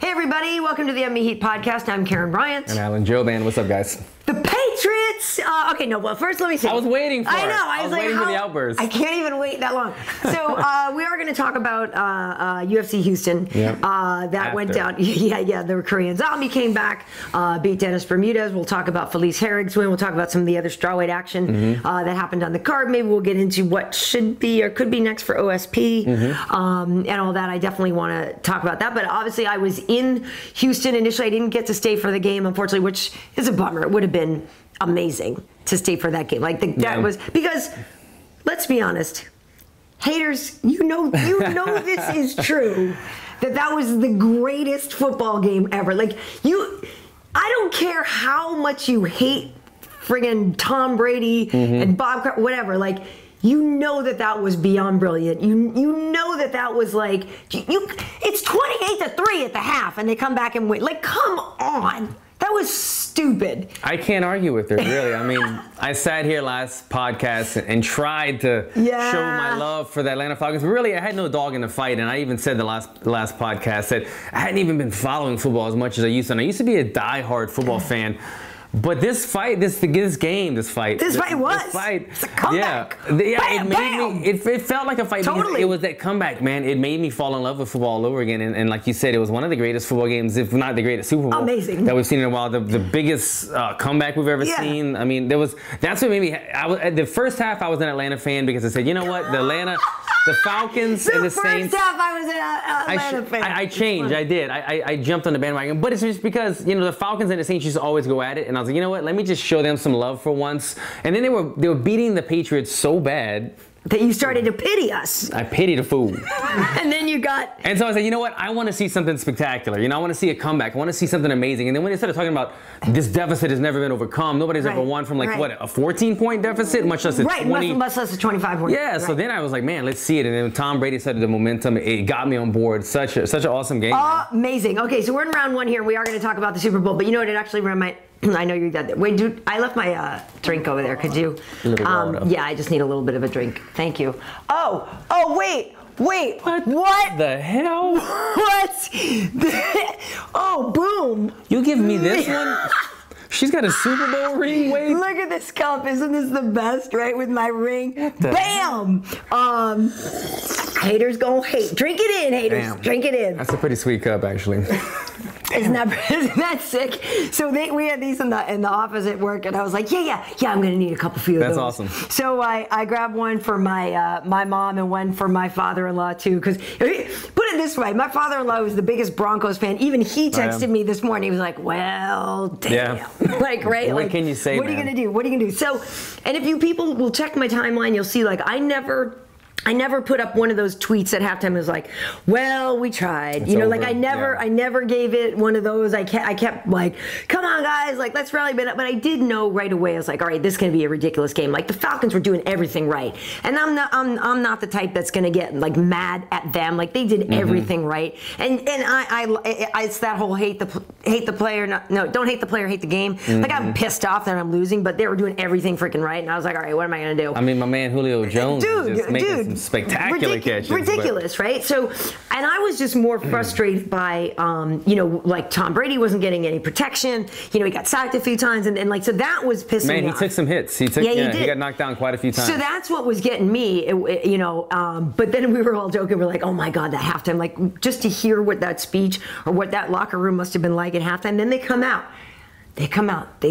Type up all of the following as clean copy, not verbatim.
Hey everybody, welcome to the MMA H.E.A.T podcast. I'm Karyn Bryant. And Alan Jouban. What's up, guys? The Patriots! Okay, no, well, first let me see. I was waiting for it. I know. I was like, waiting for the outburst. I can't even wait that long. So we are going to talk about UFC Houston. Yep. That went down. Yeah, the Korean Zombie came back, beat Dennis Bermudez. We'll talk about Felice Herrig's win. We'll talk about some of the other strawweight action that happened on the card. Maybe we'll get into what should be or could be next for OSP and all that. I definitely want to talk about that. But obviously, I was in Houston initially. I didn't get to stay for the game, unfortunately, which is a bummer. It would have been amazing to stay for that game. That was because, let's be honest, haters, you know this is true. That was the greatest football game ever. I don't care how much you hate friggin' Tom Brady and Bob, whatever. You know that was beyond brilliant. You know that was like it's 28-3 at the half, and they come back and win. Come on. That was stupid. I can't argue with her, really. I mean, I sat here last podcast and tried to show my love for the Atlanta Falcons. Really, I had no dog in the fight, and I even said the last podcast that I hadn't even been following football as much as I used to. And I used to be a diehard football fan. But this fight, this fight, it's a comeback. It felt like a fight. Totally. It was that comeback, man. It made me fall in love with football all over again. And like you said, it was one of the greatest football games, if not the greatest Super Bowl that we've seen in a while. The biggest comeback we've ever seen. I mean, that's what made me. The first half, I was an Atlanta fan because I said, you know what, the Falcons and the Saints. The first half, I was an Atlanta fan. I changed. I did. I jumped on the bandwagon. But it's just because, the Falcons and the Saints used to always go at it. And I was like, you know what? Let me just show them some love for once. And then they were beating the Patriots so bad that you started to pity us. I pitied a fool. And then you got... And so I said, you know what? I want to see something spectacular. I want to see a comeback. I want to see something amazing. And then when they started talking about this deficit has never been overcome, nobody's ever won from a 14-point deficit, much less a 20. Much less a 25-point. Yeah, so then I was like, man, let's see it. And then when Tom Brady started the momentum, it got me on board. Such an awesome game. Amazing. Okay, so we're in round one here. We are going to talk about the Super Bowl. But you know what? It actually reminded... I know you got that. Wait, dude, I left my drink over there. Could you? Yeah, I just need a little bit of a drink. Thank you. Oh, wait. What? The hell? What? Oh, boom. You give me this one? She's got a Super Bowl ring. Wait. Look at this cup. Isn't this the best, right? With my ring. Bam. Haters gonna hate. Drink it in, haters. Damn. Drink it in. That's a pretty sweet cup, actually. Isn't that sick? So we had these in the office at work, and I was like, yeah, I'm gonna need a couple few of those. That's awesome. So I grabbed one for my my mom and one for my father-in-law too. Because put it this way, my father-in-law was the biggest Broncos fan. Even he texted me this morning. He was like, well, damn. Yeah. Right? What can you say? What are you gonna do? What are you gonna do? So, and if you people will check my timeline, you'll see I never put up one of those tweets at halftime. It was like, well, we tried. I never gave it one of those. I kept like, come on, guys, let's rally. But I did know right away. I was like, all right, this is gonna be a ridiculous game. The Falcons were doing everything right, and I'm not the type that's gonna get mad at them. They did everything right, and it's that whole hate the player. Don't hate the player, hate the game. I'm pissed off that I'm losing, but they were doing everything freaking right, and I was like, all right, what am I gonna do? I mean, my man Julio Jones is just making some spectacular catches. Ridiculous, right? So, and I was just more frustrated by, Tom Brady wasn't getting any protection. He got sacked a few times, and so that was pissing me off. Man, he took some hits. He got knocked down quite a few times. So that's what was getting me, but then we were all joking. We're like, oh my God, that halftime, just to hear what that speech or what that locker room must have been like at halftime. Then they come out. They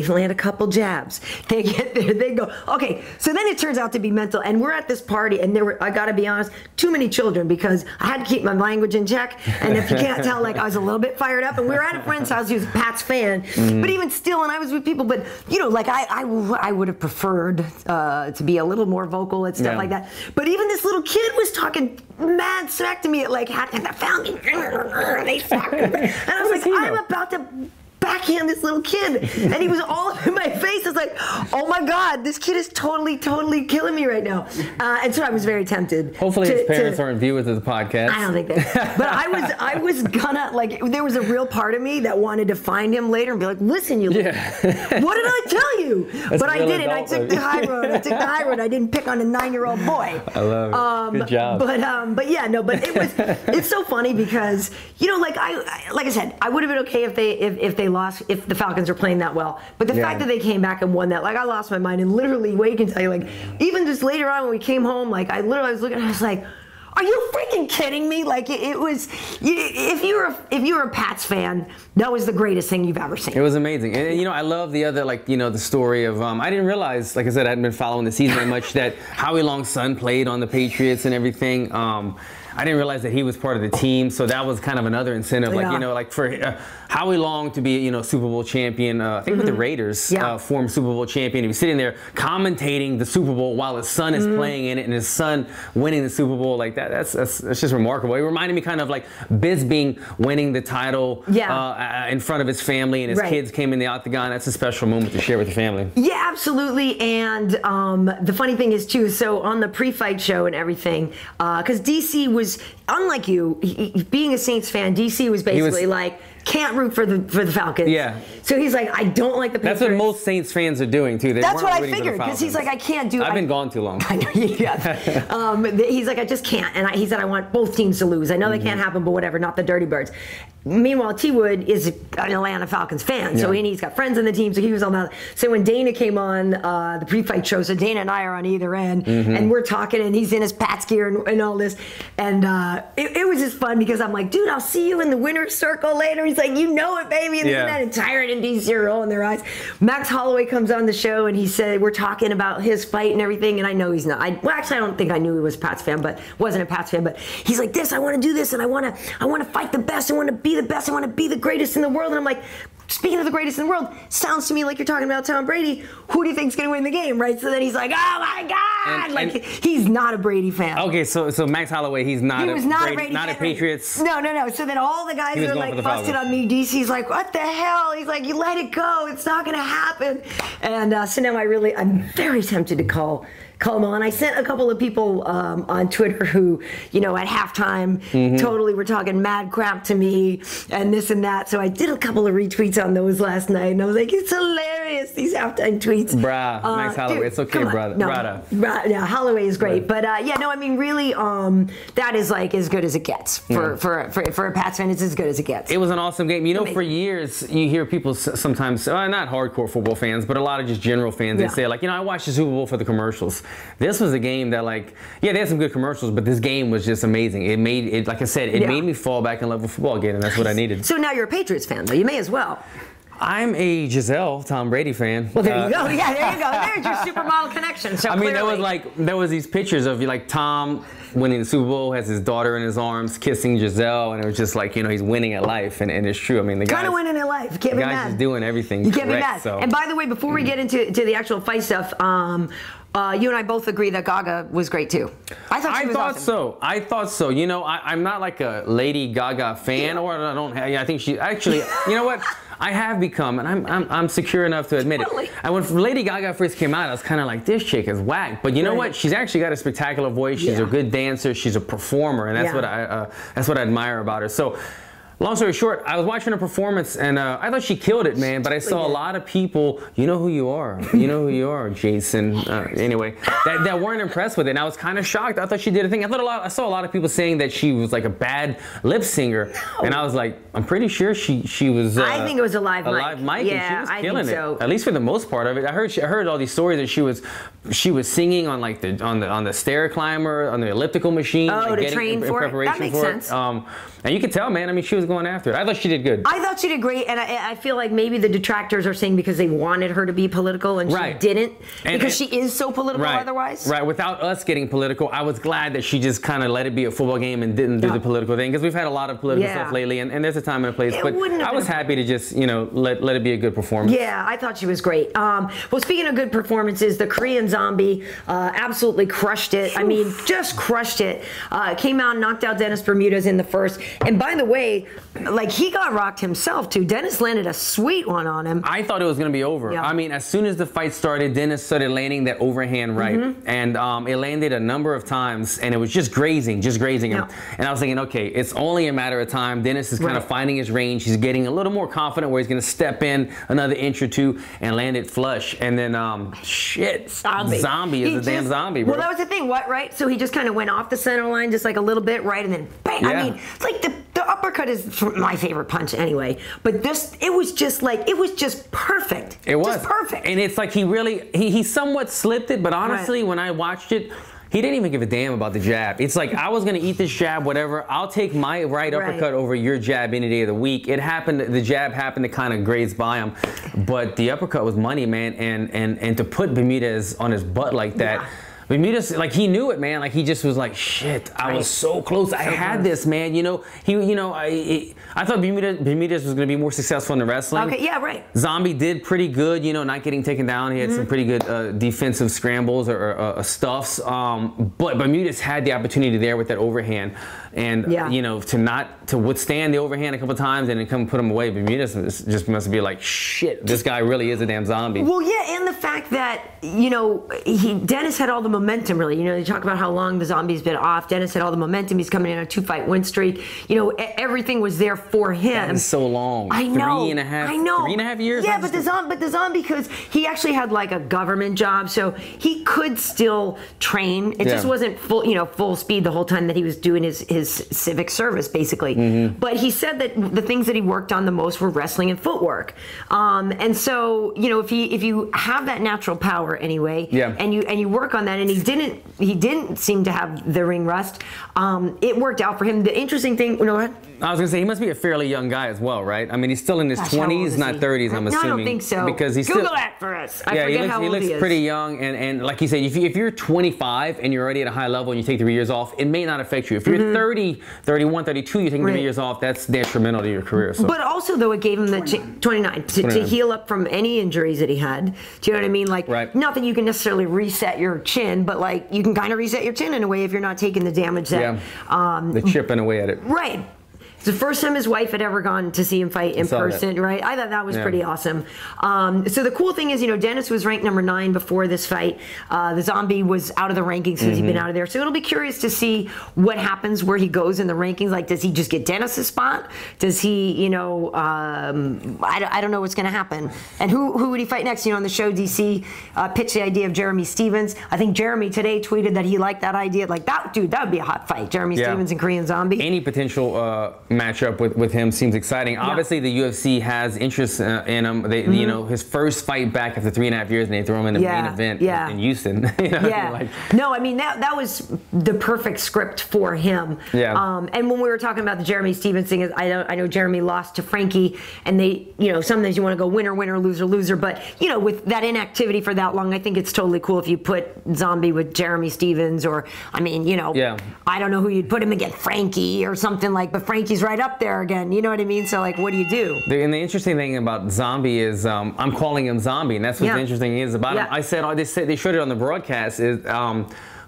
only had a couple jabs. They get there, they go, okay. So then it turns out to be mental. And we're at this party, and I gotta be honest, too many children, because I had to keep my language in check. And if you can't tell, I was a little bit fired up. And we were at a friend's house who's a Pat's fan. But even still, and I was with people, but I would have preferred to be a little more vocal and stuff like that. But even this little kid was talking mad smack to me at and the Falcons, they suck. And I was like, I'm about to backhand this little kid, and he was all up in my face. I was like, oh my God, this kid is totally killing me right now. And so I was very tempted. Hopefully his parents aren't viewers of the podcast. I don't think that. But I was gonna, like, there was a real part of me that wanted to find him later and be like, listen, you what did I tell you? But I didn't. I took the high road. I didn't pick on a 9-year-old boy. I love it. Good job. But yeah, no, but it's so funny because, you know, like I said, I would have been okay if they lost, if the Falcons were playing that well. But the fact that they came back and won that, like, I lost my mind. And literally, Wade can tell you, like, even just later on when we came home, like, I was looking, I was like, are you freaking kidding me? Like, it was, if you were a Pats fan, that was the greatest thing you've ever seen. It was amazing. And, you know, I love the other, like, you know, the story of, I didn't realize, like I said, I hadn't been following the season that much, that Howie Long's son played on the Patriots and everything. I didn't realize that he was part of the team, so that was kind of another incentive. Like, you know, like for Howie Long to be, you know, Super Bowl champion, I think with the Raiders, former Super Bowl champion. He was sitting there commentating the Super Bowl while his son is playing in it, and his son winning the Super Bowl like that. That's just remarkable. It reminded me kind of like Bisbing winning the title in front of his family, and his kids came in the octagon. That's a special moment to share with the family. Yeah, absolutely. And the funny thing is too, so on the pre-fight show and everything, because DC was, unlike you, being a Saints fan, DC was basically like, can't root for the Falcons. Yeah. So he's like, I don't like the Patriots. That's what most Saints fans are doing too. That's what I figured, because he's like, I can't do it. I've been gone too long. I know, he's like, I just can't. And he said, I want both teams to lose. I know that can't happen, but whatever, not the Dirty Birds. Meanwhile, T. Wood is an Atlanta Falcons fan, so he's got friends in the team, so he was on that. So when Dana came on the pre-fight show, so Dana and I are on either end, and we're talking, and he's in his Pats gear and all this, and it was just fun because I'm like, dude, I'll see you in the winner's circle later. He's like, you know it, baby, and that entire DC are rolling their eyes. Max Holloway comes on the show, and he said, we're talking about his fight and everything, and I know he's not. Well, actually, I don't think I knew he was a Pats fan, but wasn't a Pats fan, but he's like, I want to do this, and I want to fight the best, I want to be the best, I want to be the greatest in the world. And I'm like, speaking of the greatest in the world, sounds to me like you're talking about Tom Brady. Who do you think's going to win the game, right? So then he's like, oh my God! He's not a Brady fan. Okay, so Max Holloway, he was not a Brady fan. Patriots. No. So then all the guys are like busted on me. DC's like, what the hell? He's like, you let it go. It's not going to happen. And so now I'm very tempted to call him on. I sent a couple of people on Twitter who, you know, at halftime totally were talking mad crap to me and this and that. So I did a couple of retweets on those last night, and I was like, it's hilarious, these halftime tweets. Max Holloway, dude, it's okay, brother. Yeah, Holloway is great. But I mean, really, that is like as good as it gets for a Pats fan. It's as good as it gets. It was an awesome game. You know, for years you hear people sometimes, not hardcore football fans, but a lot of just general fans. They say like, you know, I watched the Super Bowl for the commercials. This was a game that, like, they had some good commercials, but this game was just amazing. It made it, like I said, it made me fall back in love with football again, and that's what I needed. So now you're a Patriots fan, though. You may as well. I'm a Tom Brady fan. Well, there you go. Yeah, there you go. There's your supermodel connection. So I mean, there was these pictures of like Tom winning the Super Bowl, has his daughter in his arms, kissing Giselle, and it was just like, you know, he's winning at life, and it's true. I mean, the guy's winning at life. You can't be mad. Just doing everything. You can't be mad. So. And by the way, before we get into the actual fight stuff, you and I both agree that Gaga was great too. I thought so. You know, I'm not like a Lady Gaga fan, or I don't. I think she actually. You know what? I have become, and I'm secure enough to admit it. And when Lady Gaga first came out, I was kind of like, this chick is whack. But you know what? She's actually got a spectacular voice. She's a good dancer. She's a performer, and that's what I admire about her. So. Long story short, I was watching her performance, and I thought she killed it, man. But I saw a lot of people, you know who you are, Jason. Anyway, that weren't impressed with it, and I was kind of shocked. I thought she did a thing. I saw a lot of people saying that she was like a bad lip singer, and I was like, I'm pretty sure she was. I think it was a live mic. A live mic, yeah, and she was killing it. So. At least for the most part of it. I heard all these stories that she was singing on like on the stair climber, on the elliptical machine. Oh, to train for it. That makes sense. And you could tell, man. I mean, she was going after it. I thought she did good. I thought she did great, and I feel like maybe the detractors are saying because they wanted her to be political, and she didn't, because she is so political otherwise. Right. Without us getting political, I was glad that she just kind of let it be a football game and didn't do the political thing, because we've had a lot of political stuff lately, and there's a time and a place. But I was happy to just, you know, let it be a good performance. Yeah, I thought she was great. Well, speaking of good performances, the Korean Zombie absolutely crushed it. I mean, just crushed it. Came out and knocked out Dennis Bermudez in the first. And by the way, like, he got rocked himself, too. Dennis landed a sweet one on him. I thought it was going to be over. Yeah. I mean, as soon as the fight started, Dennis started landing that overhand right. And it landed a number of times, and it was just grazing him. And I was thinking, okay, it's only a matter of time. Dennis is kind of finding his range. He's getting a little more confident where he's going to step in another inch or two and land it flush. And then, Zombie is a damn zombie, bro. Well, that was the thing, right? So he just kind of went off the center line just like a little bit, right? And then bang. I mean, like the uppercut is my favorite punch anyway. But it was just perfect. It was just perfect. And it's like he somewhat slipped it, but honestly, when I watched it, he didn't even give a damn about the jab. It's like, I was going to eat this jab, whatever. I'll take my right uppercut over your jab any day of the week. The jab happened to kind of graze by him. But the uppercut was money, man. And to put Bermudez on his butt like that, Bermudez, like, he knew it, man. Like, he just was like, shit, I was so close. I had this, man. I thought Bermudez was going to be more successful in the wrestling. Okay, yeah, right. Zombie did pretty good, not getting taken down. He had some pretty good defensive scrambles or stuffs. But Bermudez had the opportunity there with that overhand. And, to withstand the overhand a couple times and then come put him away, Bermudez just must be like, shit, this guy really is a damn zombie. Well, yeah, and the fact that, Dennis had all the momentum, really. You talk about how long the zombie's been off. Dennis had all the momentum. He's coming in on a 2-fight win streak. Everything was there for him. That is so long. I know. 3.5 years? Yeah, but the zombie, because he actually had like a government job, so he could still train. It just wasn't full speed the whole time that he was doing his civic service, basically. But he said that the things that he worked on the most were wrestling and footwork. And so, if you have that natural power anyway, and you work on that, and he didn't seem to have the ring rust, it worked out for him. The interesting thing, what? I was going to say, he must be a fairly young guy as well, right? I mean, he's still in his 20s, not 30s, I'm assuming. No, I don't think so. Because he's Google that for us. I forget how old he is. He looks pretty young, and like you said, if you're 25 and you're already at a high level and you take 3 years off, it may not affect you. If you're 30, 31, 32, you're taking 3 years off, that's detrimental to your career. So. But also, though, it gave him the 29 to heal up from any injuries that he had. Do you know what I mean? Like, not that you can necessarily reset your chin, but like you can kind of reset your chin in a way if you're not taking the damage that the chipping away at it. Right. It's the first time his wife had ever gone to see him fight in person, right? I thought that was pretty awesome. So the cool thing is, Dennis was ranked number 9 before this fight. The zombie was out of the rankings since he'd been out of there. So it'll be curious to see what happens where he goes in the rankings. Like, does he just get Dennis's spot? Does he, I don't know what's going to happen. And who would he fight next? On the show, DC pitched the idea of Jeremy Stephens. I think Jeremy today tweeted that he liked that idea. Like, that would be a hot fight. Jeremy Stephens and Korean Zombie. Any potential matchup with him seems exciting. Obviously, the UFC has interest in him. They, his first fight back after 3.5 years, and they throw him in the main event in Houston. No, I mean that was the perfect script for him. And when we were talking about the Jeremy Stephens thing, I know Jeremy lost to Frankie, and they, sometimes you want to go winner, winner, loser, loser. But with that inactivity for that long, I think it's totally cool if you put Zombie with Jeremy Stephens, or I mean, I don't know who you'd put him against, Frankie or something like. But Frankie's right up there again, you know what I mean? So like, what do you do? And the interesting thing about Zombie is I'm calling him Zombie, and that's what's interesting is about him. I said, they showed it on the broadcast, is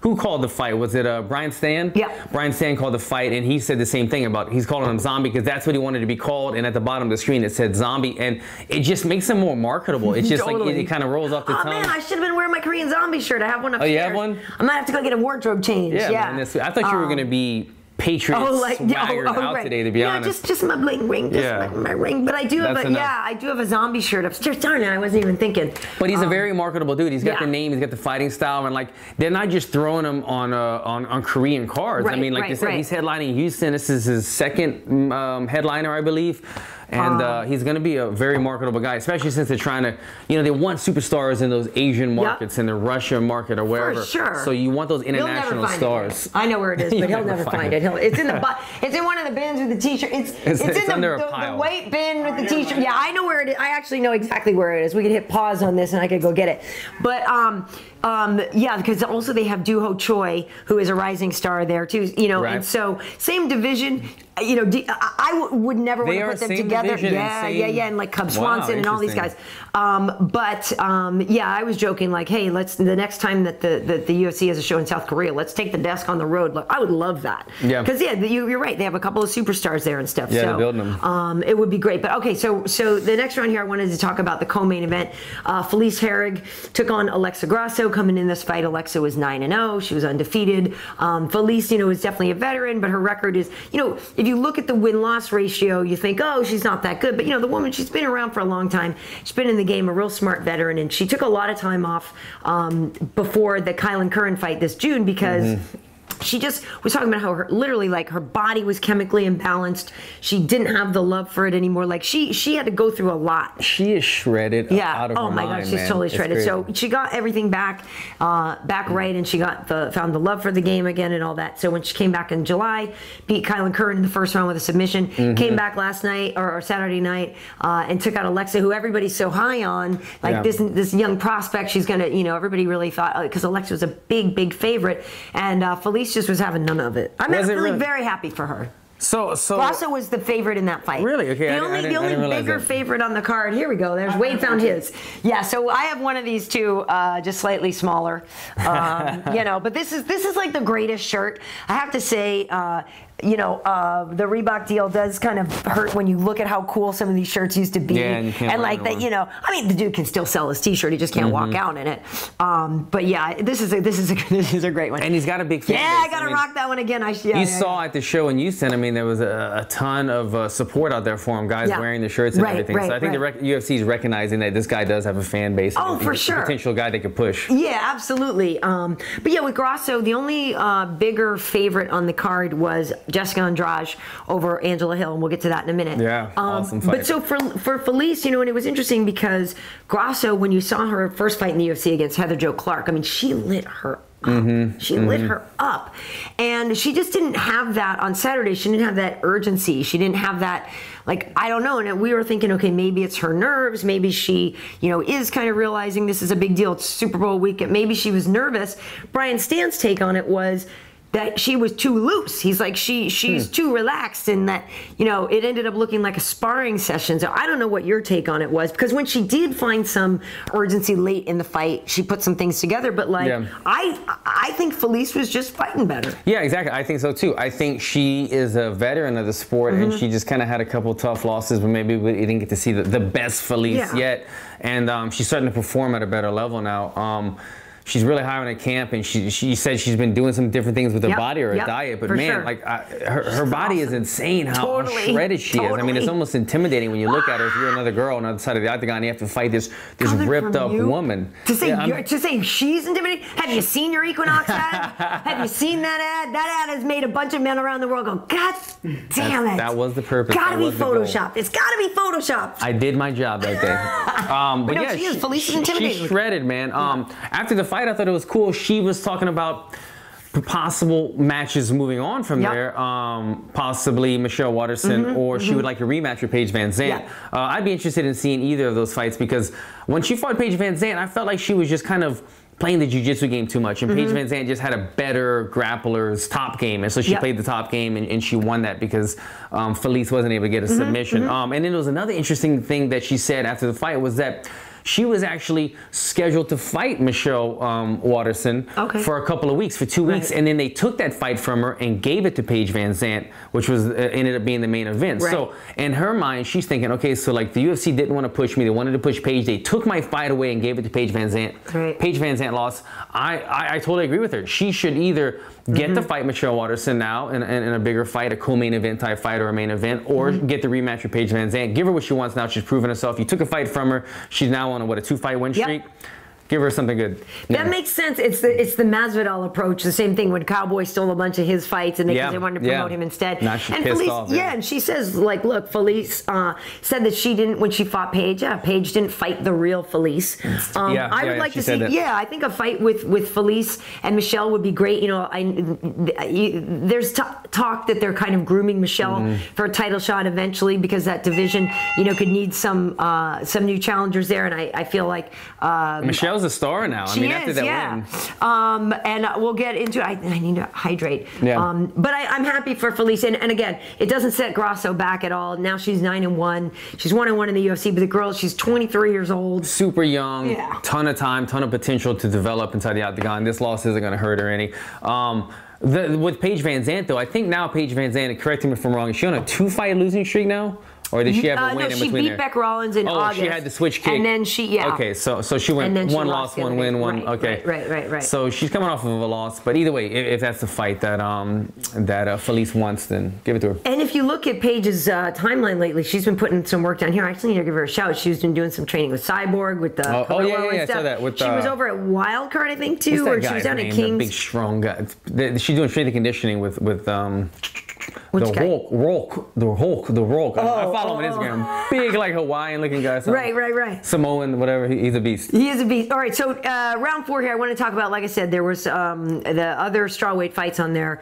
who called the fight? Was it Bryant Stan? Bryant Stan called the fight, and he said the same thing about he's calling him Zombie because that's what he wanted to be called, and at the bottom of the screen it said Zombie, and it just makes him more marketable. It's just like it kind of rolls off the tongue. Oh man, I should have been wearing my Korean Zombie shirt. I have one upstairs. Oh, you have one? I might have to go get a wardrobe change. Man, I thought you were going to be Patriots swaggered out today, to be honest. Just my bling ring, my ring. But I do have I do have a Zombie shirt upstairs. Darn it, I wasn't even thinking. But he's a very marketable dude. He's got the name, he's got the fighting style, and like they're not just throwing him on Korean cards. I mean, like you said, he's headlining Houston. This is his second headliner, I believe. And he's going to be a very marketable guy, especially since they're trying to, they want superstars in those Asian markets, in the Russia market or wherever. For sure. So you want those international stars. I know where it is, but he'll never find it. It's in it's in one of the bins with the t-shirt. It's in under the a pile. The white bin with the t-shirt. Yeah, I know where it is. I actually know exactly where it is. We could hit pause on this and I could go get it. But Yeah, because also they have Dooho Choi, who is a rising star there too. You know, and so same division. You know, I would never want to put them together. Yeah, and like Cub Swanson and all these guys. Yeah, I was joking like, hey, the next time that the UFC has a show in South Korea, let's take the desk on the road. Like, I would love that. Yeah. Because you're right. They have a couple of superstars there and stuff. Yeah, so, they're building them. It would be great. But okay, so the next round here, I wanted to talk about the co-main event. Felice Herrig took on Alexa Grasso. Coming in this fight, Alexa was 9-0. She was undefeated. Felice, you know, is definitely a veteran, but her record is, you know, if you look at the win-loss ratio, you think, oh, she's not that good. But, you know, the woman, she's been around for a long time. She's been in the game, a real smart veteran, and she took a lot of time off before the Karyn fight this June because she just was talking about how literally like her body was chemically imbalanced. She didn't have the love for it anymore. Like she had to go through a lot. She is shredded out of her mind. Oh my God, she's totally shredded. So she got everything back right, and she found the love for the game again and all that. So when she came back in July, beat Karyn in the first round with a submission. Came back last night or Saturday night and took out Alexa, who everybody's so high on. Like this young prospect, she's gonna, you know, everybody really thought because Alexa was a big favorite, and Felice just was having none of it. I'm really very happy for her. So Grasso was the favorite in that fight. Really? Okay. The only bigger favorite on the card. Here we go. There's Wade found his. Yeah. So I have one of these two, just slightly smaller. You know, but this is like the greatest shirt. I have to say. You know, the Reebok deal does kind of hurt when you look at how cool some of these shirts used to be. Yeah, and like that, you know, I mean, the dude can still sell his T-shirt; he just can't walk out in it. But yeah, this is a great one. And he's got a big fan base. I gotta rock that one again. You saw at the show in Houston. I mean, there was a ton of support out there for him. Guys wearing the shirts and everything. So I think the UFC is recognizing that this guy does have a fan base. Oh, for sure. A potential guy they could push. Yeah, absolutely. But yeah, with Grasso, the only bigger favorite on the card was Jessica Andrade over Angela Hill, and we'll get to that in a minute. Yeah, awesome fight. But so for Felice, you know, and it was interesting because Grasso, when you saw her first fight in the UFC against Heather Jo Clark, I mean, she lit her up. She lit her up. And she just didn't have that on Saturday. She didn't have that urgency. She didn't have that, like, I don't know. And we were thinking, okay, maybe it's her nerves. Maybe she, you know, is kind of realizing this is a big deal. It's Super Bowl weekend. Maybe she was nervous. Brian Stan's take on it was that she was too loose. He's like, she's too relaxed, and that, you know, it ended up looking like a sparring session. So I don't know what your take on it was, because when she did find some urgency late in the fight, she put some things together. But like, I think Felice was just fighting better. Yeah, exactly. I think so too. I think she is a veteran of the sport, and she just kind of had a couple tough losses, but maybe we didn't get to see the best Felice yet. And she's starting to perform at a better level now. She's really high on a camp, and she said she's been doing some different things with her body or her diet. But man, like her body is insane how shredded she is. I mean, it's almost intimidating when you look at her. If you're another girl on the other side of the octagon, you have to fight this ripped up woman. To say she's intimidating. Have you seen your Equinox ad? Have you seen that ad? That ad has made a bunch of men around the world go, God damn it. That was the purpose. Gotta be photoshopped. It's gotta be photoshopped. I did my job that day. But yeah, she is. Felice is intimidating. She's shredded, man. After the fight, I thought it was cool. She was talking about possible matches moving on from there, possibly Michelle Waterson, or she would like a rematch with Paige Van Zandt. I'd be interested in seeing either of those fights, because when she fought Paige Van Zandt, I felt like she was just kind of playing the jiu-jitsu game too much, and Paige Van Zandt just had a better grappler's top game, and so she played the top game, and she won that because Felice wasn't able to get a submission. And then there was another interesting thing that she said after the fight was that she was actually scheduled to fight Michelle Waterson for a couple of weeks, for 2 weeks, and then they took that fight from her and gave it to Paige Van Zandt, which was ended up being the main event. So in her mind, she's thinking, okay, so like the UFC didn't want to push me, they wanted to push Paige, they took my fight away and gave it to Paige Van Zandt. Paige Van Zandt lost. I totally agree with her. She should either get to fight Michelle Waterson now in a bigger fight, a co-main event type fight or a main event, or get the rematch with Paige Van Zandt. Give her what she wants now. She's proven herself. You took a fight from her. She's now on a 2-fight win streak. Give her something good. That makes sense. It's the Masvidal approach. The same thing when Cowboy stole a bunch of his fights, and they wanted to promote him instead. Now she's and pissed Felice, off. And she says, like, look, Felice said that she didn't, when she fought Paige. Paige didn't fight the real Felice. I would like to see. I think a fight with Felice and Michelle would be great. You know, there's talk that they're kind of grooming Michelle for a title shot eventually, because that division, you know, could need some new challengers there, and I feel like Michelle's a star now. She after is, that win. And we'll get into it. I need to hydrate. Yeah. But I'm happy for Felice. And again, it doesn't set Grasso back at all. Now she's 9-1. She's 1-1 in the UFC. But the girl, she's 23 years old. Super young. Ton of time, ton of potential to develop inside the octagon. This loss isn't going to hurt her any. With Paige Van Zandt, though, I think now Paige Van Zandt, correct me if I'm wrong, is she on a 2-fight losing streak now? Or did she have a win in between there? No, she beat Beck Rollins in August. Oh, she had the switch kick. And then she, Okay, so she went one loss, one win, one. Right, okay. Right. So she's coming off of a loss. But either way, if that's the fight that Felice wants, then give it to her. And if you look at Paige's timeline lately, she's been putting some work down here. I actually need to give her a shout. She's been doing some training with Cyborg, with the I saw that. She was over at Wildcard, I think, too, or she was down at Kings. The big, strong guy. She's doing strength and conditioning with Which guy? The Hulk. I follow him on Instagram. Big, like Hawaiian looking guy. Right. Samoan, whatever. He's a beast. He is a beast. All right, so round 4 here. I want to talk about, like I said, there was the other strawweight fights on there.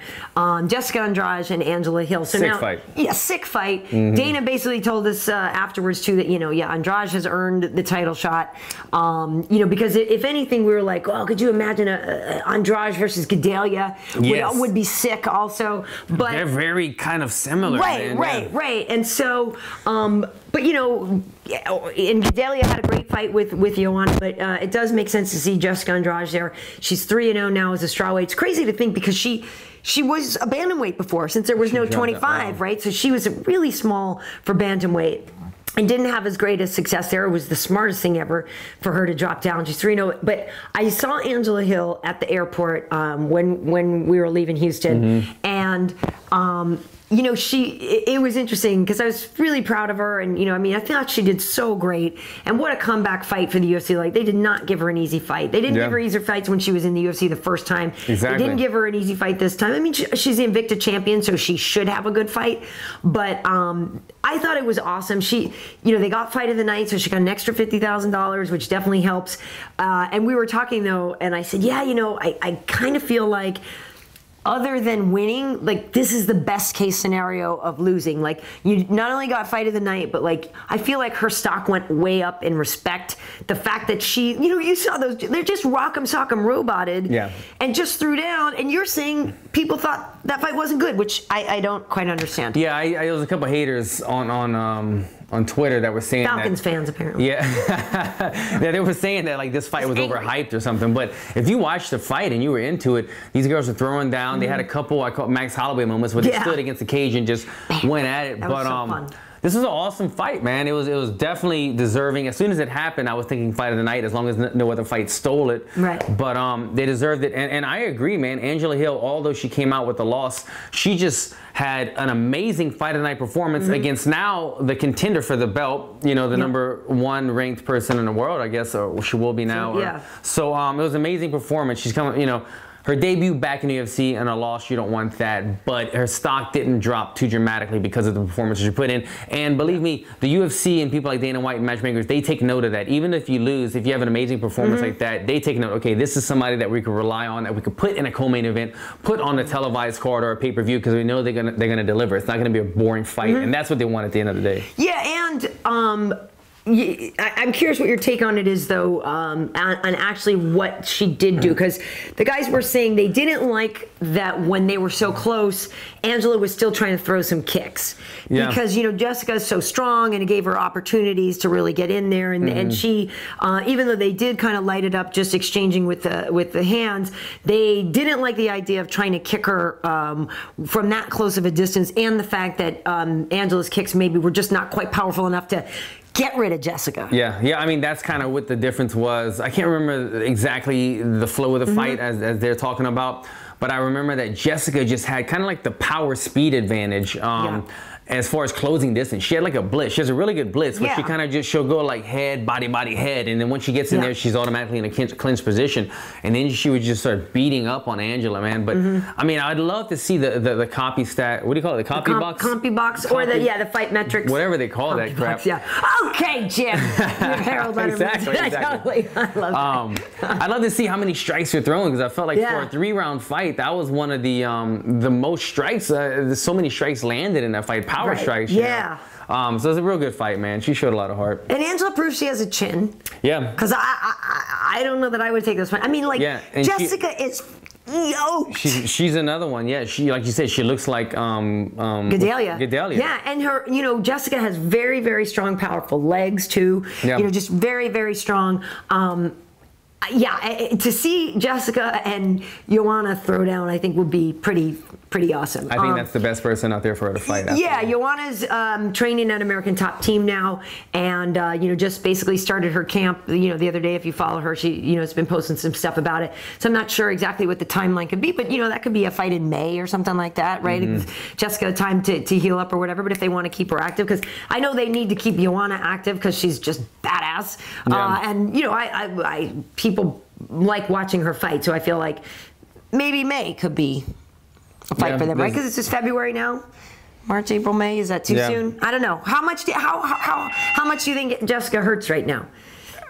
Jessica Andrade and Angela Hill. So sick fight. Yeah, sick fight. Dana basically told us afterwards too that Andrade has earned the title shot. Because if anything, we were like, oh, could you imagine Andrade versus Gedalia would be sick also. But they're very kind of similar. Right. And so, and Gedalia had a great fight with Joanna, but it does make sense to see Jessica Andrade there. She's 3-0 now as a strawweight. It's crazy to think because she was a bantamweight before, since there was no 25, right? So she was really small for bantamweight. And didn't have as great a success there. It was the smartest thing ever for her to drop down. She's 3-0. But I saw Angela Hill at the airport when we were leaving Houston. And, it was interesting because I was really proud of her. And, I thought she did so great. And what a comeback fight for the UFC. Like, they did not give her an easy fight. They didn't give her easy fights when she was in the UFC the first time. Exactly. They didn't give her an easy fight this time. I mean, she's the Invicta champion, so she should have a good fight. But I thought it was awesome. They got fight of the night, so she got an extra $50,000, which definitely helps. And we were talking, though, and I said, I kind of feel like other than winning, like, this is the best case scenario of losing. Like, you not only got fight of the night, but, like, I feel like her stock went way up in respect. The fact that she, you saw those, they're just rock'em sock'em roboted and just threw down. And you're saying people thought that fight wasn't good, which I don't quite understand. Yeah, there was a couple of haters on Twitter that were saying Falcons fans, apparently. Yeah. They were saying that, like, this fight was overhyped or something. But if you watched the fight and you were into it, these girls were throwing down. They had a couple, I call it Max Holloway moments, where they stood against the cage and just went at it. That was so fun. This was an awesome fight, man. It was definitely deserving. As soon as it happened, I was thinking fight of the night, as long as no other fight stole it. Right. But they deserved it. And I agree, man. Angela Hill, although she came out with the loss, she just had an amazing fight of the night performance against now the contender for the belt, the number 1 ranked person in the world, I guess, or she will be now. So it was an amazing performance. She's coming, her debut back in the UFC and a loss, you don't want that, but her stock didn't drop too dramatically because of the performances she put in. And believe me, the UFC and people like Dana White and matchmakers, they take note of that. Even if you lose, if you have an amazing performance like that, they take note, okay, this is somebody that we could rely on, that we could put in a co-main event, put on a televised card or a pay-per-view, because we know they're gonna deliver. It's not gonna be a boring fight, and that's what they want at the end of the day. Yeah, and I'm curious what your take on it is, though, on actually what she did do, because the guys were saying they didn't like that when they were so close, Angela was still trying to throw some kicks. Because, Jessica's so strong, and it gave her opportunities to really get in there, and she, even though they did kind of light it up just exchanging with the hands, they didn't like the idea of trying to kick her from that close of a distance, and the fact that Angela's kicks maybe were just not quite powerful enough to get rid of Jessica. Yeah. I mean, that's kind of what the difference was. I can't remember exactly the flow of the fight as they're talking about, but I remember that Jessica just had kind of like the power speed advantage. As far as closing distance, she had like a blitz. She has a really good blitz, where she kind of she'll go like head, body, head, and then when she gets in there, she's automatically in a clinch position, and then she would just start beating up on Angela, man. But I mean, I'd love to see the copy stat. What do you call it? The copy box? Compy box, or the fight metrics. Whatever they call that crap. Okay, Jim. Harold Exactly. Totally. I love that. I'd love to see how many strikes you're throwing, because I felt like for a 3-round fight, that was one of the most strikes. There's so many strikes landed in that fight. power strikes. Yeah. So it's a real good fight, man. She showed a lot of heart. And Angela proves she has a chin. Yeah. Because I don't know that I would take this fight. I mean, like, Jessica is yoked. She's another one. Yeah, she, like you said, she looks like Gedalia. Yeah, and her, Jessica has very, very strong, powerful legs too. Yeah. Just very, very strong. To see Jessica and Joanna throw down, I think would be pretty awesome. I think that's the best person out there for her to fight. Yeah, Joanna's training at American Top Team now, and just basically started her camp. The other day, if you follow her, she has been posting some stuff about it. So I'm not sure exactly what the timeline could be, but that could be a fight in May or something like that, right? Mm-hmm. Jessica time to heal up or whatever. But if they want to keep her active, because I know they need to keep Joanna active because she's just badass, and I people like watching her fight, so I feel like maybe May could be a fight for them, right? Because it's just February now. March, April, May. Is that too soon? I don't know. How much do you think Jessica hurts right now?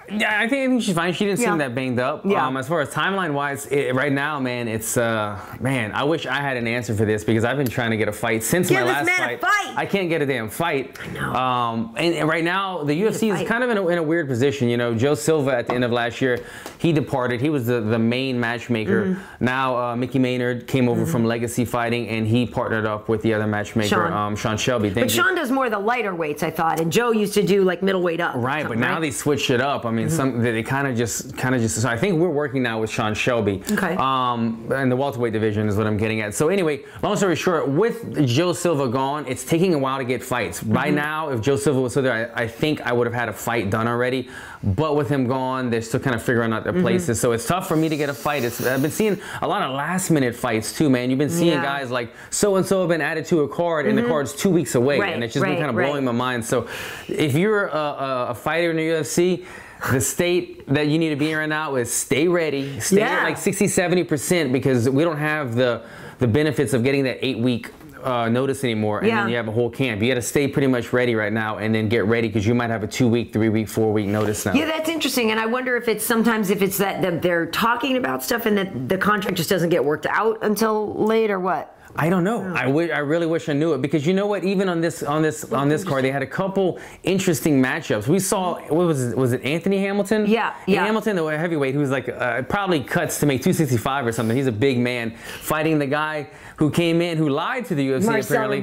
Yeah, I think she's fine. She didn't seem that banged up. Yeah. As far as timeline-wise, right now, man, it's I wish I had an answer for this because I've been trying to get a fight since my last fight. I can't get a damn fight. I know. And right now, the UFC is kind of in a weird position. Joe Silva at the end of last year, he departed. He was the main matchmaker. Mm-hmm. Now Mickey Maynard came over from Legacy Fighting, and he partnered up with the other matchmaker, Sean Shelby. But Sean does more of the lighter weights, I thought, and Joe used to do like middleweight up. Right, but now they switched it up. I mean, they kind of just. So I think we're working now with Sean Shelby. Okay. And the welterweight division is what I'm getting at. So anyway, long story short, with Joe Silva gone, it's taking a while to get fights. Right now, if Joe Silva was still there, I think I would have had a fight done already. But with him gone, they're still kind of figuring out their places. So it's tough for me to get a fight. I've been seeing a lot of last-minute fights too, man. You've been seeing guys like so-and-so have been added to a card, and the card's 2 weeks away, and it's just been kind of blowing my mind. So if you're a fighter in the UFC, the state that you need to be in right now is stay ready. Stay at like 60-70% because we don't have the benefits of getting that 8-week notice anymore, and then you have a whole camp. You got to stay pretty much ready right now, and then get ready because you might have a 2-week, 3-week, 4-week notice now. Yeah, that's interesting, and I wonder if it's sometimes that they're talking about stuff and that the contract just doesn't get worked out until late or what. I don't know. I really wish I knew it because you know what? Even on this card, they had a couple interesting matchups. We saw what was it Anthony Hamilton? Yeah. Hamilton, the heavyweight, who's like probably cuts to make 265 or something. He's a big man fighting the guy who came in who lied to the UFC apparently.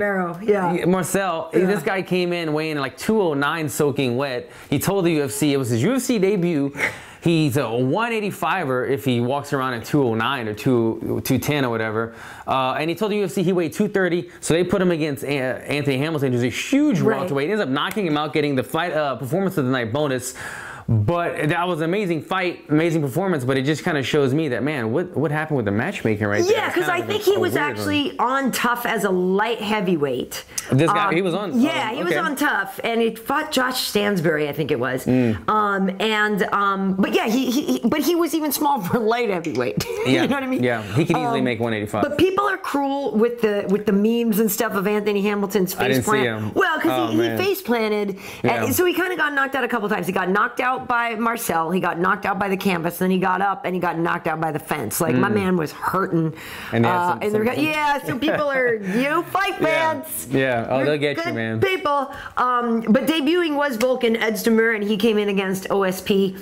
Marcel. This guy came in weighing like 209 soaking wet. He told the UFC it was his UFC debut. He's a 185er if he walks around at 209 or 210 or whatever. And he told the UFC he weighed 230, so they put him against Anthony Hamilton, who's a huge welterweight. He ends up knocking him out, getting the fight performance of the night bonus. But that was an amazing fight, amazing performance, but it just kind of shows me that, man, what happened with the matchmaking right there? Yeah, because I think he was actually on Tough as a light heavyweight. This guy, he was on? Yeah, he was on Tough, and he fought Josh Stansbury, I think it was. But yeah, he was even small for light heavyweight. Yeah. You know what I mean? Yeah, he could easily make 185. But people are cruel with the memes and stuff of Anthony Hamilton's face I didn't plant. See him. Well, because he face planted, and so he kind of got knocked out a couple times. He got knocked out by Marcel, he got knocked out by the canvas, then he got up and he got knocked out by the fence. Like my man was hurting. And so people are fight fans. Yeah. Oh, they'll get you, man. People. But debuting was Volkan Özdemir, and he came in against OSP.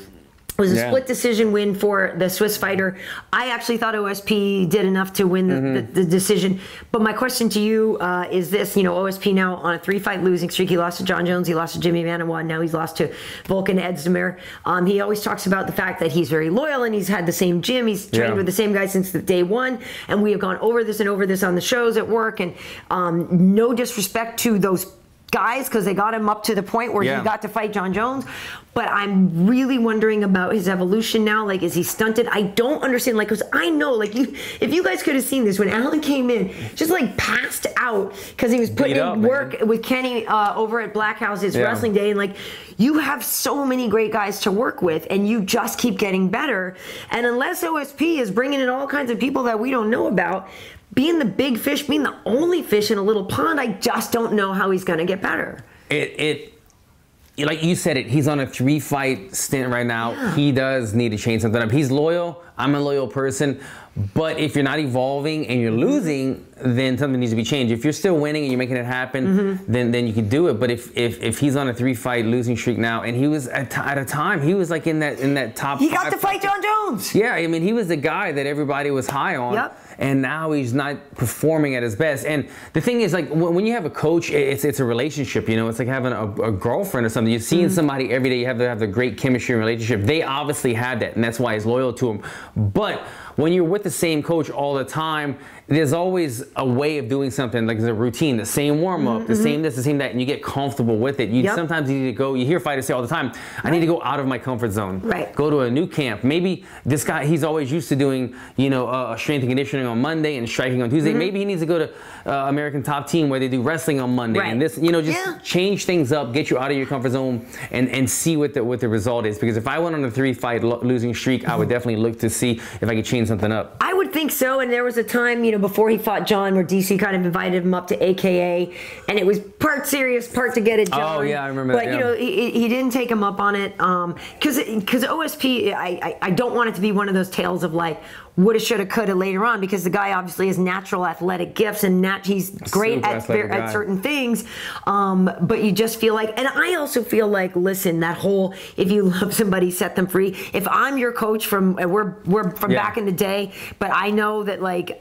It was a split decision win for the Swiss fighter. I actually thought OSP did enough to win the decision. But my question to you is this. OSP now on a 3-fight losing streak. He lost to John Jones. He lost to Jimmy Van. Now he's lost to Volkan Özdemir. He always talks about the fact that he's very loyal and he's had the same gym. He's trained with the same guy since day one. And we have gone over this and over this on the shows at work. And no disrespect to those guys because they got him up to the point where he got to fight John Jones. But I'm really wondering about his evolution now. Like, is he stunted? I don't understand. Like, because I know, like, if you guys could have seen this when Alan came in, just like passed out because he was putting in work with Kenny over at Black House's Wrestling Day, and like, you have so many great guys to work with, and you just keep getting better. And unless OSP is bringing in all kinds of people that we don't know about, being the big fish, being the only fish in a little pond, I just don't know how he's going to get better. Like you said he's on a 3-fight stint right now. He does need to change something up. He's loyal. I'm a loyal person. But if you're not evolving and you're losing, then something needs to be changed. If you're still winning and you're making it happen, then you can do it. But if he's on a 3-fight losing streak now, and he was at a time he was like in that top. He got to fight John Jones. Yeah, I mean he was the guy that everybody was high on. Yep. And now he's not performing at his best. And the thing is, like, when you have a coach, it's a relationship, you know? It's like having a girlfriend or something. You're seeing somebody every day. You have to have the great chemistry and relationship. They obviously have that, and that's why he's loyal to him. But when you're with the same coach all the time, there's always a way of doing something, like there's a routine, the same warm-up, the same this, the same that, and you get comfortable with it. Sometimes you need to go, you hear fighters say all the time, I need to go out of my comfort zone. Right. Go to a new camp. Maybe this guy, he's always used to doing, you know, strength and conditioning on Monday and striking on Tuesday. Maybe he needs to go to American Top Team where they do wrestling on Monday. Right. And this, you know, just change things up, get you out of your comfort zone and see what the result is. Because if I went on a 3-fight losing streak, I would definitely look to see if I could change something up. I would think so, and there was a time, you know, before he fought John where DC kind of invited him up to AKA, and it was part serious, part to get it John. Oh, yeah, I remember but, that. But, you know, he didn't take him up on it, because OSP, I don't want it to be one of those tales of, like, woulda, shoulda, coulda later on, because the guy obviously has natural athletic gifts and he's great at certain things, but you just feel like, and I also feel like, listen, that whole, if you love somebody, set them free. If I'm your coach we're from back in the day, but I know that, like,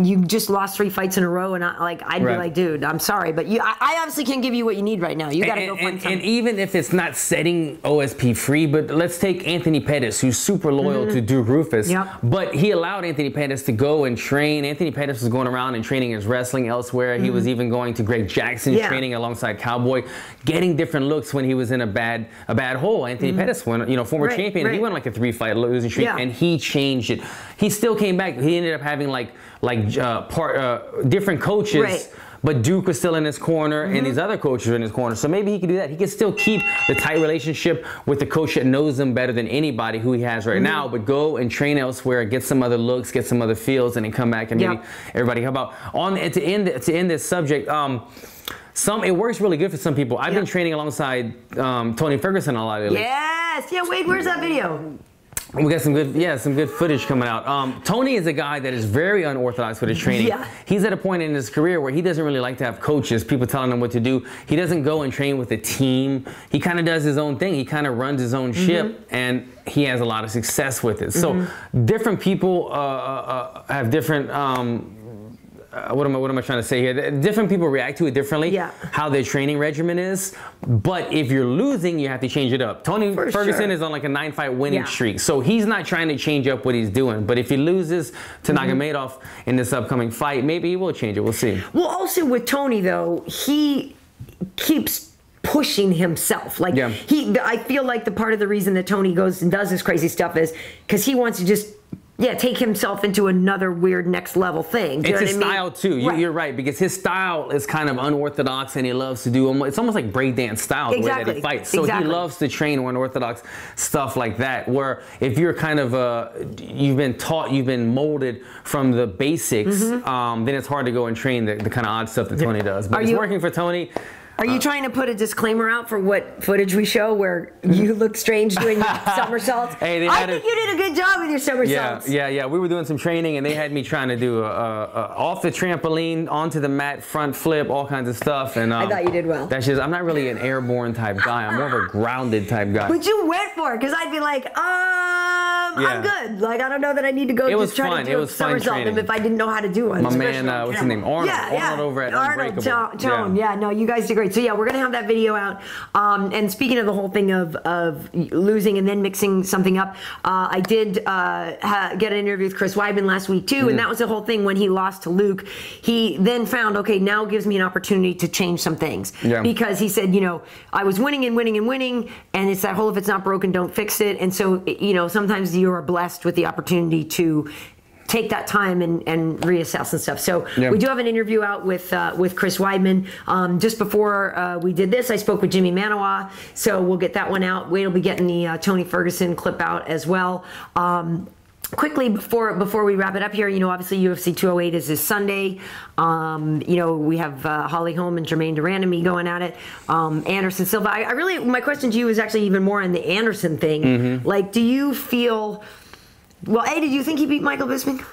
you just lost 3 fights in a row, and I'd be like, dude, I'm sorry, but I obviously can't give you what you need right now. You got to go find something. And even if it's not setting OSP free, but let's take Anthony Pettis, who's super loyal to Duke Roufus, but he allowed Anthony Pettis to go and train. Anthony Pettis was going around and training his wrestling elsewhere. He was even going to Greg Jackson's training alongside Cowboy, getting different looks when he was in a bad hole. Anthony Pettis, you know, former champion, he went like a 3-fight losing streak, and he changed it. He still came back. He ended up having different coaches. But Duke was still in his corner, and these other coaches were in his corner. So maybe he could do that. He could still keep the tight relationship with the coach that knows him better than anybody who he has right now, but go and train elsewhere, get some other looks, get some other feels, and then come back and maybe everybody. How about to end this subject? It works really good for some people. I've been training alongside Tony Ferguson a lot lately. Yes. Yeah. Wade, where's that video? We got some good footage coming out. Tony is a guy that is very unorthodox with his training. He's at a point in his career where he doesn't really like to have coaches, people telling him what to do. He doesn't go and train with a team. He kind of does his own thing. He kind of runs his own ship, and he has a lot of success with it. So different people have different what am I trying to say here? Different people react to it differently, how their training regimen is. But if you're losing, you have to change it up. Tony Ferguson is on like a 9-fight winning streak. So he's not trying to change up what he's doing. But if he loses to Nurmagomedov in this upcoming fight, maybe he will change it. We'll see. Well, also with Tony, though, he keeps pushing himself. Like, I feel like the part of the reason that Tony goes and does this crazy stuff is because he wants to just take himself into another weird next level thing. It's his style too. You're right, because his style is kind of unorthodox, and he loves to do. It's almost like breakdance style, the way that he fights. So he loves to train unorthodox stuff like that. Where if you're kind of you've been taught, you've been molded from the basics, then it's hard to go and train the kind of odd stuff that Tony does. But it's working for Tony. Are you trying to put a disclaimer out for what footage we show where you look strange doing somersaults? Hey, I think you did a good job with your somersaults. Yeah. We were doing some training, and they had me trying to do off the trampoline, onto the mat, front flip, all kinds of stuff. And I thought you did well. That's just, I'm not really an airborne type guy. I'm more of a grounded type guy. But you went for it, because I'd be like, I'm good. Like, I don't know that I need to go try to do a somersault if I didn't know how to do one. My man, what's his name? Arnold over at Unbreakable. Tone. Yeah, no, you guys did great. So yeah, we're gonna have that video out. And speaking of the whole thing of losing and then mixing something up, I did get an interview with Chris Weidman last week too, and that was the whole thing when he lost to Luke. He then found, okay, now gives me an opportunity to change some things, because he said, you know, I was winning and winning and winning, and it's that whole if it's not broken, don't fix it. And so, you know, sometimes you are blessed with the opportunity to take that time and reassess and stuff. So we do have an interview out with Chris Weidman. Just before we did this, I spoke with Jimmy Manawa, so we'll get that one out. Wade will be getting the Tony Ferguson clip out as well. Quickly before we wrap it up here, you know, obviously UFC 208 is this Sunday. You know, we have Holm and Germaine Randamie going at it. Anderson Silva. I really, my question to you is actually even more on the Anderson thing. Like, do you feel? Well, A, did you think he beat Michael Bisping?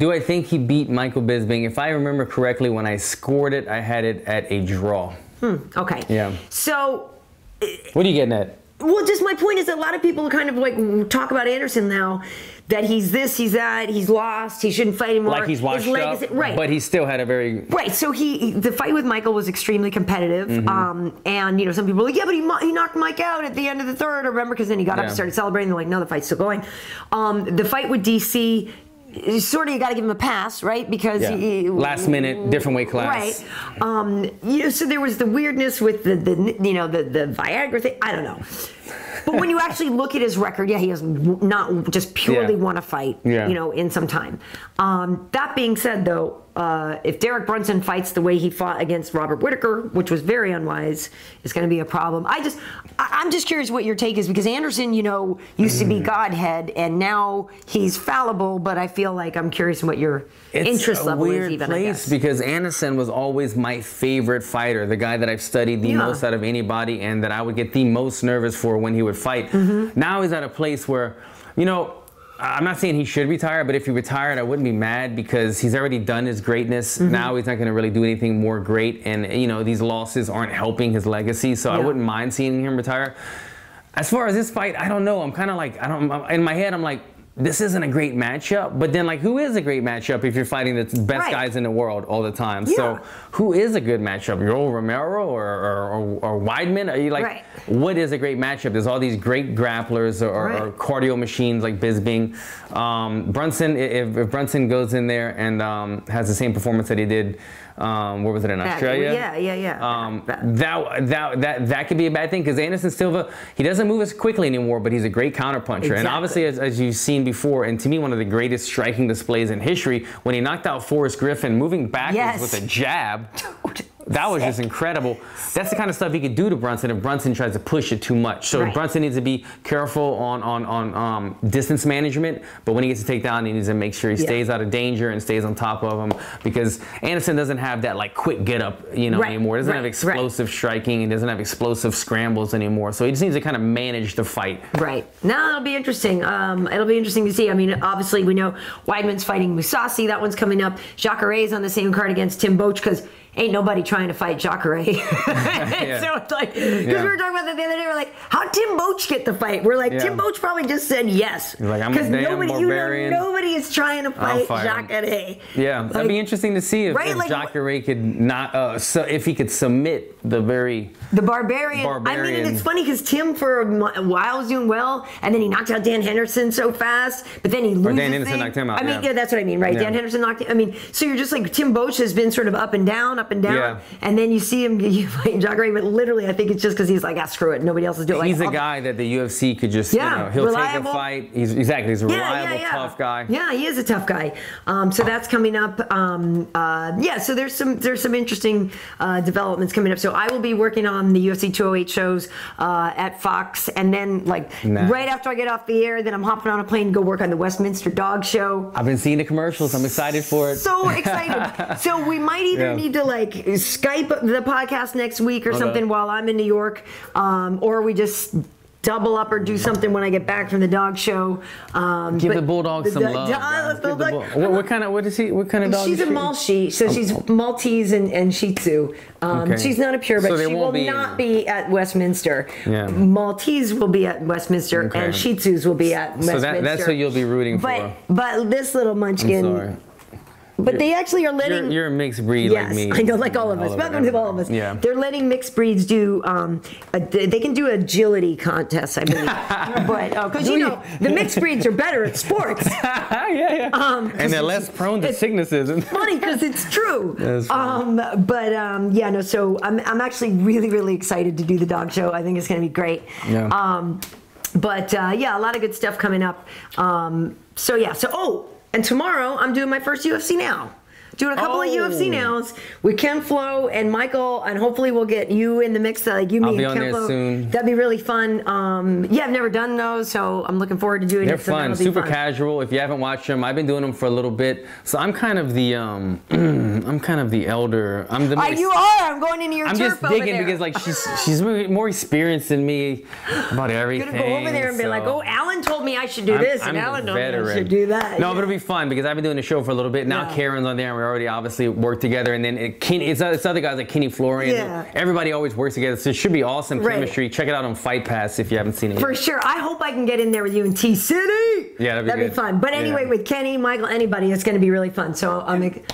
Do I think he beat Michael Bisping? If I remember correctly, when I scored it, I had it at a draw. Okay. Yeah. So. What are you getting at? Well, just my point is that a lot of people kind of like talk about Anderson now, that he's this, he's that, he's lost, he shouldn't fight anymore. Like he's washed up, right. But he still had a very... Right, so the fight with Michael was extremely competitive, and, you know, some people are like, yeah, but he knocked Mike out at the end of the third, remember, because then he got up and started celebrating, they're like, no, the fight's still going. The fight with DC... Sort of, you got to give him a pass, right? Because last minute, different weight class, right? You know, so there was the weirdness with the Viagra thing. I don't know, but when you actually look at his record, he has not just purely won a fight, you know, in some time. That being said, though, if Derek Brunson fights the way he fought against Robert Whittaker, which was very unwise, it's going to be a problem. I'm just curious what your take is, because Anderson, you know, used to be Godhead, and now he's fallible. But I feel like I'm curious what your interest level is. Even, I guess. Because Anderson was always my favorite fighter, the guy that I've studied the most out of anybody, and that I would get the most nervous for when he would fight. Now he's at a place where, you know, I'm not saying he should retire, but if he retired, I wouldn't be mad, because he's already done his greatness. Now he's not going to really do anything more great, and you know, these losses aren't helping his legacy, so I wouldn't mind seeing him retire. As far as this fight, I don't know. I'm kind of like, in my head, I'm like, this isn't a great matchup, but then like, who is a great matchup if you're fighting the best guys in the world all the time? So who is a good matchup? Yoel Romero or Weidman? Are you like, what is a great matchup? There's all these great grapplers or cardio machines like Bisping. Brunson, if Brunson goes in there and has the same performance that he did, where was it, in Australia? That could be a bad thing, because Anderson Silva, he doesn't move as quickly anymore, but he's a great counterpuncher. And obviously, as you've seen before, and to me, one of the greatest striking displays in history, when he knocked out Forrest Griffin moving backwards with a jab. That was just incredible. That's the kind of stuff he could do to Brunson if Brunson tries to push it too much. So Brunson needs to be careful on distance management, but when he gets to take down, he needs to make sure he stays out of danger and stays on top of him, because Anderson doesn't have that like quick get up, you know, anymore. He doesn't have explosive striking. He doesn't have explosive scrambles anymore. So he just needs to kind of manage the fight. Right. Now it'll be interesting. It'll be interesting to see. I mean, obviously we know Weidman's fighting Mousasi. That one's coming up. Jacare is on the same card against Tim Boetsch, because ain't nobody trying to fight Jacare. So it's like, because we were talking about that the other day, we're like, how'd Tim Boetsch get the fight? We're like, Tim Boetsch probably just said yes. Because nobody is trying to fight Jacare. Yeah, that'd be interesting to see if Jacare could not, if he could submit the barbarian. I mean, and it's funny because Tim for a while was doing well, and then he knocked out Dan Henderson so fast, but then he loses. Dan Henderson knocked him out. I mean, that's what I mean, right? Dan Henderson knocked him. I mean, so you're just like, Tim Boetsch has been sort of up and down, and then you see him fight Jacare, but literally I think it's just because he's like, screw it, nobody else is doing it. He's a guy that the UFC could just, you know, he'll reliable. Take a fight. He's a reliable, tough guy. Yeah, he is a tough guy. So that's coming up. So there's some interesting developments coming up. So I will be working on the UFC 208 shows at Fox, and then right after I get off the air, then I'm hopping on a plane to go work on the Westminster Dog Show. I've been seeing the commercials. I'm excited for it. So excited. So we might either need to Skype the podcast next week or something while I'm in New York, or we just double up or do something when I get back from the dog show. Give the bulldog some love. What kind of dog? She's a Maltese, so she's Maltese and Shih Tzu. She's not a purebred. She will not be at Westminster. Maltese will be at Westminster, and Shih Tzus will be at Westminster. So that's who you'll be rooting for. But this little munchkin. But they actually are letting... You're a mixed breed like me. Yes, I know, like all of us. Welcome to all of us. Yeah. They're letting mixed breeds do... they can do agility contests, I believe. But, because, the mixed breeds are better at sports. And they're less prone to sicknesses. It's funny, because it's true. So I'm actually really, really excited to do the dog show. I think it's going to be great. Yeah. A lot of good stuff coming up. And tomorrow, I'm doing my first UFC Now. doing a couple of UFC nows with Ken Flo and Michael, and hopefully we'll get you in the mix. Like you, me, and Ken Flo. Soon. That'd be really fun. Yeah, I've never done those, so I'm looking forward to doing They're it. Fun, super casual. If you haven't watched them, I've been doing them for a little bit. So I'm kind of the I'm kind of the elder. I'm the. You are. I'm going into your. I'm turf just digging because like she's more experienced than me about everything. Gonna go over there and be like, oh, Alan told me I should do this, and Alan told me I should do that. No, but it'll be fun because I've been doing the show for a little bit now. Karyn's on there, and we already obviously worked together, and then it's other guys like Kenny Florian. Everybody always works together, so it should be awesome chemistry. Check it out on Fight Pass if you haven't seen it yet. For sure. I hope I can get in there with you in T-City. Yeah, that'd be fun. But anyway, with Kenny, Michael, anybody, it's going to be really fun. So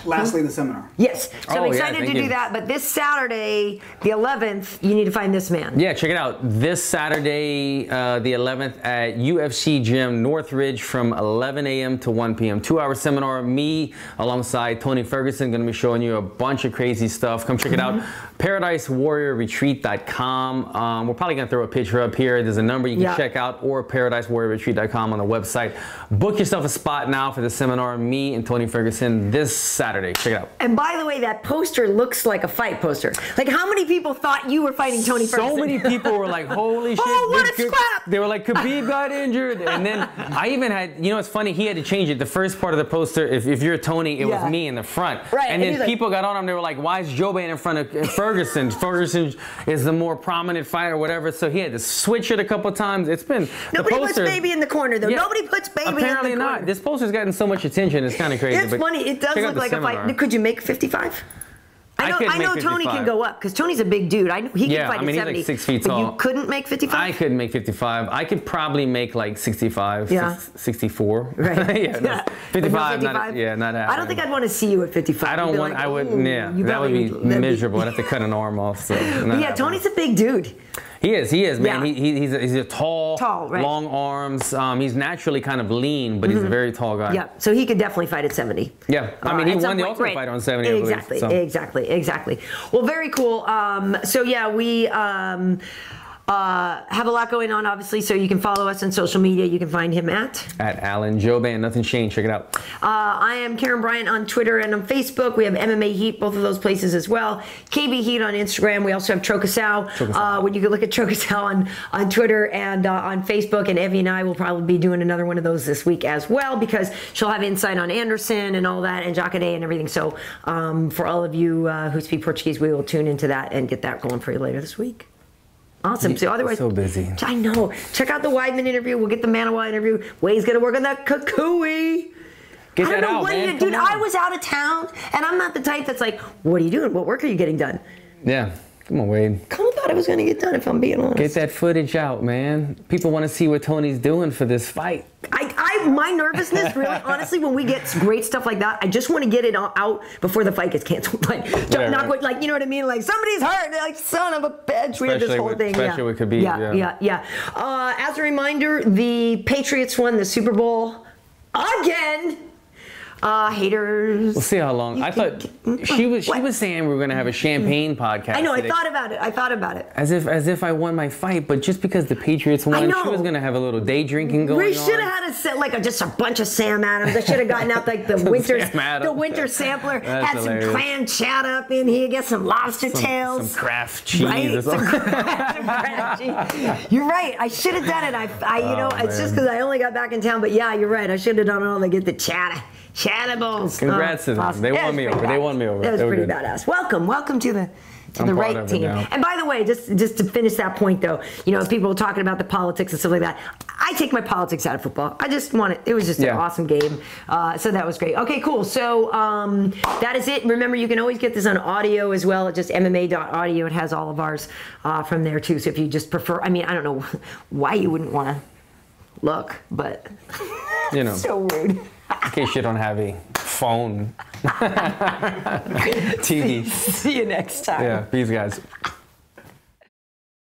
lastly, the seminar. Yes. So I'm excited to do that. But this Saturday, the 11th, you need to find this man. Yeah, check it out. This Saturday, the 11th at UFC Gym, Northridge from 11 a.m. to 1 p.m. 2-hour seminar. Me alongside Tony Ferguson going to be showing you a bunch of crazy stuff. Come check it out. ParadiseWarriorRetreat.com. We're probably going to throw a picture up here. There's a number you can check out, or ParadiseWarriorRetreat.com on the website. Book yourself a spot now for the seminar. Me and Tony Ferguson this Saturday. Check it out. And by the way, that poster looks like a fight poster. Like, how many people thought you were fighting Tony Ferguson? So many people were like, holy shit. Oh, what a scrap! They were like, Khabib got injured. And then I even had, you know, it's funny, he had to change it. The first part of the poster, if you're Tony, it was me in the front. Right. And then people got on him. They were like, why is Jouban in front of Ferguson? Ferguson is the more prominent fighter or whatever. So he had to switch it a couple times. It's been Nobody puts baby in the corner, though. Nobody puts baby in the corner. Apparently not. This poster's gotten so much attention. It's kind of crazy. It's funny. It does look like a fight. Could you make 55? I know Tony can go up because Tony's a big dude. He can fight at 70. He's like 6 feet tall. But you couldn't make 55? I couldn't make 55. I could probably make like 65, 64. Right. 55, not happening. I don't think I'd want to see you at 55. That would be miserable. I'd have to cut an arm off. So Tony's a big dude. He is, man. He's a tall, right. long arms. He's naturally kind of lean, but he's a very tall guy. Yeah, so he could definitely fight at 70. Yeah, I mean, he won the Ultimate Fighter on 70, Exactly, I believe, so. Exactly. Well, very cool. So yeah, we have a lot going on, obviously, so you can follow us on social media. You can find him at Alan Jouban. Nothing changed. Check it out. I am Karyn Bryant on Twitter and on Facebook. We have MMA Heat, both of those places as well. KB Heat on Instagram. We also have Trocasau. When you can look at Trocasau on Twitter and on Facebook. And Evie and I will probably be doing another one of those this week as well, because she'll have insight on Anderson and all that, and Jacare and everything. So for all of you who speak Portuguese, we will tune into that and get that going for you later this week. Awesome. So otherwise, so busy. I know. Check out the Weidman interview. We'll get the Manawa interview. Wade's gonna work on that Kukui. Get that out, man. Dude, I was out of town, and I'm not the type that's like, what are you doing? What work are you getting done? Yeah. Come on, Wade. I thought it was going to get done, if I'm being honest. Get that footage out, man. People want to see what Tony's doing for this fight. My nervousness, really, honestly, when we get great stuff like that, I just want to get it out before the fight gets canceled. Like, you know what I mean? Like, somebody's hurt. They're like, son of a bitch. We had this whole thing. Especially with Khabib. Yeah. As a reminder, the Patriots won the Super Bowl again. Haters. We'll see how long. I thought she was saying we were going to have a champagne podcast. I know. Today. I thought about it. As if I won my fight, but just because the Patriots won, she was going to have a a day drinking going on. We should have had a set like just a bunch of Sam Adams. I should have gotten out like the winter sampler. Had hilarious. Some clam chowder up in here. Get some lobster tails. Some Kraft cheese or something. You're right. I should have done it. It's just because I only got back in town. But yeah, you're right. I should have done all to get the chowder. Chatables. Congrats to them. Awesome. They won me over. That was pretty badass. Welcome to the right team. And by the way, just to finish that point though, people talking about the politics and stuff like that. I take my politics out of football. I just want it. It was just an awesome game. So that was great. Okay, cool. So that is it. Remember, you can always get this on audio as well at just MMA.audio. It has all of ours from there too. So if you just prefer, I don't know why you wouldn't want to look, but so rude. In case you don't have a phone. TV. See you next time. Yeah, peace, guys.